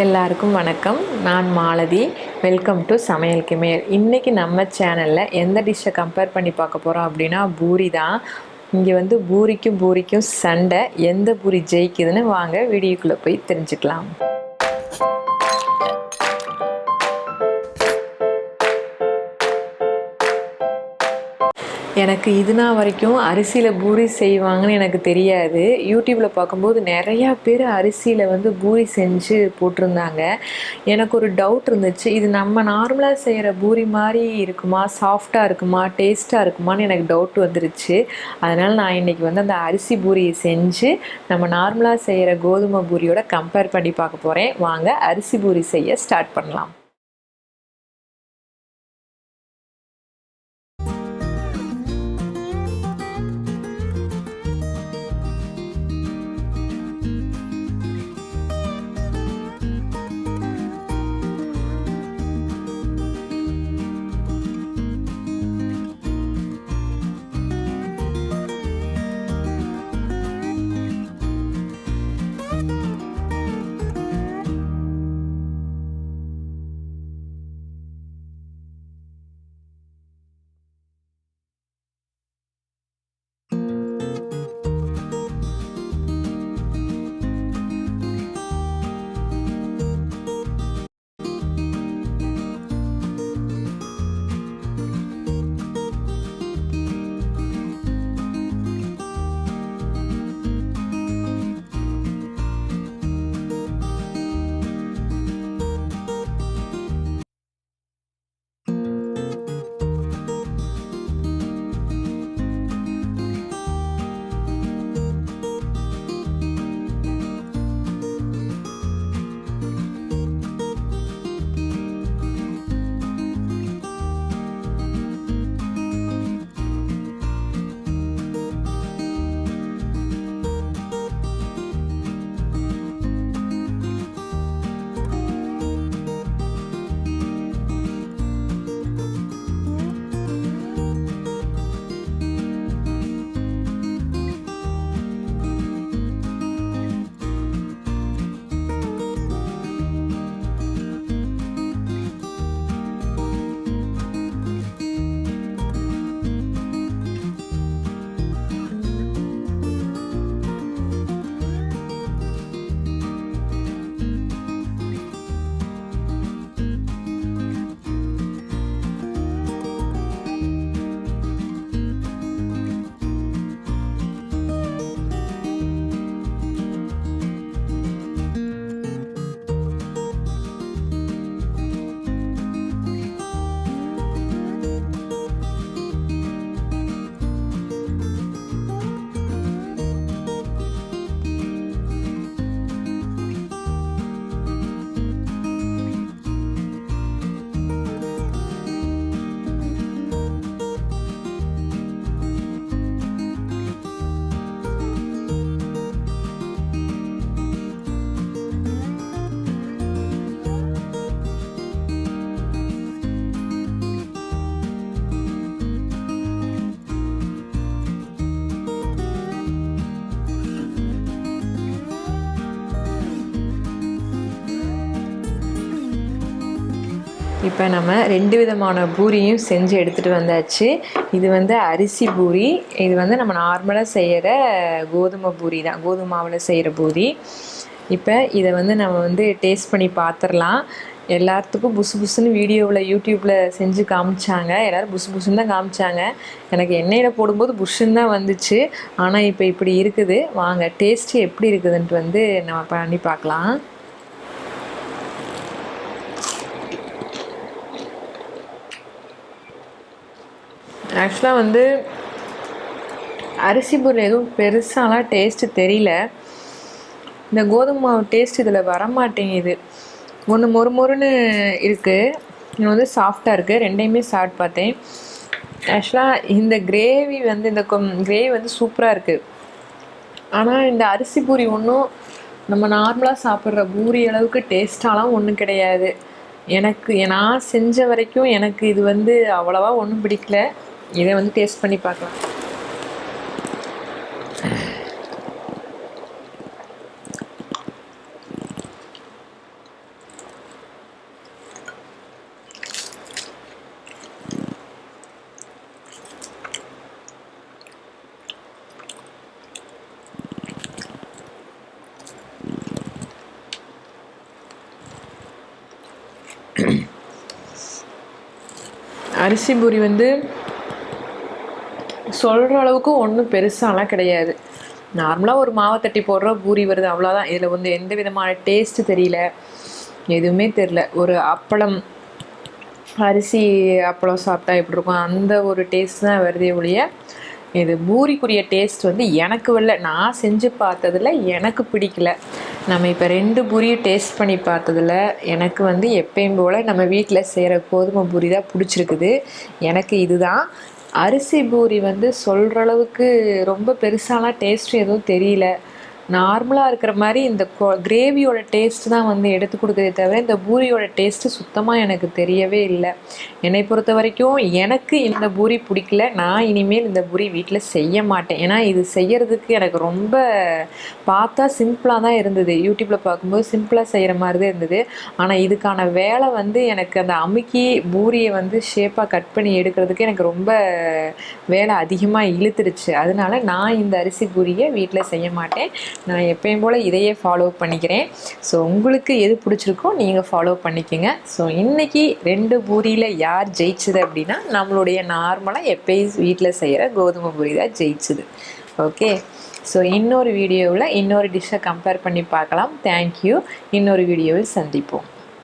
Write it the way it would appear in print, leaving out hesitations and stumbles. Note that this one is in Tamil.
எல்லாருக்கும் வணக்கம். நான் மாலதி. வெல்கம் டு சமையலுக்கு மேல். இன்றைக்கி நம்ம சேனலில் எந்த டிஷ்ஷை கம்பேர் பண்ணி பார்க்க போகிறோம் அப்படின்னா பூரி தான். இங்கே வந்து பூரிக்கும் சண்டை. எந்த பூரி ஜெயிக்குதுன்னு வாங்க வீடியோக்குள்ளே போய் தெரிஞ்சுக்கலாம். எனக்கு இது நாள் வரைக்கும் அரிசியில் பூரி செய்வாங்கன்னு எனக்கு தெரியாது. யூடியூப்பில் பார்க்கும்போது நிறையா பேர் அரிசியில் வந்து பூரி செஞ்சு போட்டிருந்தாங்க. எனக்கு ஒரு டவுட் இருந்துச்சு, இது நம்ம நார்மலாக செய்கிற பூரி மாதிரி இருக்குமா, சாஃப்டாக இருக்குமா, டேஸ்ட்டாக இருக்குமான்னு எனக்கு டவுட் வந்துருச்சு. அதனால் நான் இன்றைக்கி வந்து அந்த அரிசி பூரியை செஞ்சு நம்ம நார்மலாக செய்கிற கோதுமை பூரியோட கம்பேர் பண்ணி பார்க்க போகிறேன். வாங்க அரிசி பூரி செய்ய ஸ்டார்ட் பண்ணலாம். இப்போ நம்ம 2 விதமான பூரியும் செஞ்சு எடுத்துகிட்டு வந்தாச்சு. இது வந்து அரிசி பூரி, இது வந்து நம்ம நார்மலாக செய்கிற கோதுமை பூரி தான், கோதுமை மாவில் செய்கிற பூரி. இப்போ இதை வந்து நம்ம வந்து டேஸ்ட் பண்ணி பார்த்துடலாம். எல்லாத்துக்கும் புசு புசுன்னு வீடியோவில் யூடியூப்பில் செஞ்சு காமிச்சாங்க. எல்லோரும் புசு புசுன்னு தான் காமிச்சாங்க. எனக்கு எண்ணெயில் போடும்போது புஷ்ஷுன்னு தான் வந்துச்சு. ஆனால் இப்போ இப்படி இருக்குது. வாங்க டேஸ்ட்டு எப்படி இருக்குதுன்ட்டு வந்து நம்ம பண்ணி பார்க்கலாம். ஆக்சுவலாக வந்து அரிசி பூரி எதுவும் பெருசாலாம் டேஸ்ட்டு தெரியல. இந்த கோதுமை மாவு டேஸ்ட் இதில் வரமாட்டேங்குது. ஒன்று மொறுன்னு இருக்குது, இன்னும் வந்து சாஃப்டாக இருக்குது. ரெண்டையுமே சாப்பிட்டு பார்த்தேன். ஆக்சுவலாக இந்த கிரேவி வந்து கிரேவி வந்து சூப்பராக இருக்குது. ஆனால் இந்த அரிசி பூரி ஒன்றும் நம்ம நார்மலாக சாப்பிட்ற பூரி அளவுக்கு டேஸ்ட்டாலாம் ஒன்றும் கிடையாது. நான் செஞ்ச வரைக்கும் எனக்கு இது வந்து அவ்வளோவா ஒன்றும் பிடிக்கல. இதை வந்து டேஸ்ட் பண்ணி பார்க்கலாம். அரிசி பூரி வந்து சொல்கிற அளவுக்கு ஒன்றும் பெருசாலாம் கிடையாது. நார்மலாக ஒரு மாவை தட்டி போடுற பூரி வருது, அவ்வளோதான். இதில் வந்து எந்த விதமான டேஸ்ட்டு தெரியல, எதுவுமே தெரில. ஒரு அப்பளம், அரிசி அப்பளம் சாப்பிட்டா எப்படி இருக்கும் அந்த ஒரு டேஸ்ட் தான் வருதே ஒழிய, இது பூரிக்குரிய டேஸ்ட் வந்து எனக்கு வரல. நான் செஞ்சு பார்த்ததில் எனக்கு பிடிக்கல. நம்ம இப்போ 2 பூரியும் டேஸ்ட் பண்ணி பார்த்ததில் எனக்கு வந்து எப்பயும் போல் நம்ம வீட்டில் செய்கிற கோதுமை பூரி தான் பிடிச்சிருக்குது. எனக்கு இதுதான். அரிசி பூரி வந்து சொல்கிற அளவுக்கு ரொம்ப பெருசாலாம் டேஸ்ட்டும் எதுவும் தெரியல. நார்மலாக இருக்கிற மாதிரி இந்த கிரேவியோட டேஸ்ட் தான் வந்து எடுத்து கொடுக்குறதே தவிர இந்த பூரியோட டேஸ்ட்டு சுத்தமாக எனக்கு தெரியவே இல்லை. என்னை பொறுத்த வரைக்கும் எனக்கு இந்த பூரி பிடிக்கல. நான் இனிமேல் இந்த பூரி வீட்டில் செய்ய மாட்டேன். ஏன்னா இது செய்கிறதுக்கு எனக்கு ரொம்ப பார்த்தா சிம்பிளாக தான் இருந்தது. யூடியூப்பில் பார்க்கும்போது சிம்பிளாக செய்கிற மாதிரி தான் இருந்தது. ஆனால் இதுக்கான வேலை வந்து எனக்கு அந்த அமுக்கி பூரியை வந்து ஷேப்பாக கட் பண்ணி எடுக்கிறதுக்கு எனக்கு ரொம்ப வேலை அதிகமாக இழுத்துடுச்சு. அதனால நான் இந்த அரிசி பூரியை வீட்டில் செய்ய மாட்டேன். நான் எப்பயும் போல் இதையே ஃபாலோ பண்ணிக்கிறேன். ஸோ உங்களுக்கு எது பிடிச்சிருக்கோ நீங்கள் ஃபாலோ பண்ணிக்கோங்க. ஸோ இன்றைக்கி 2 பூரியில் யார் ஜெயிச்சது அப்படின்னா நம்மளுடைய நார்மலாக எப்பயும் வீட்டில் செய்கிற கோதுமை பூரி தான் ஜெயிச்சுது. ஓகே, ஸோ இன்னொரு வீடியோவில் இன்னொரு டிஷ்ஷை கம்பேர் பண்ணி பார்க்கலாம். தேங்க்யூ. இன்னொரு வீடியோவில் சந்திப்போம்.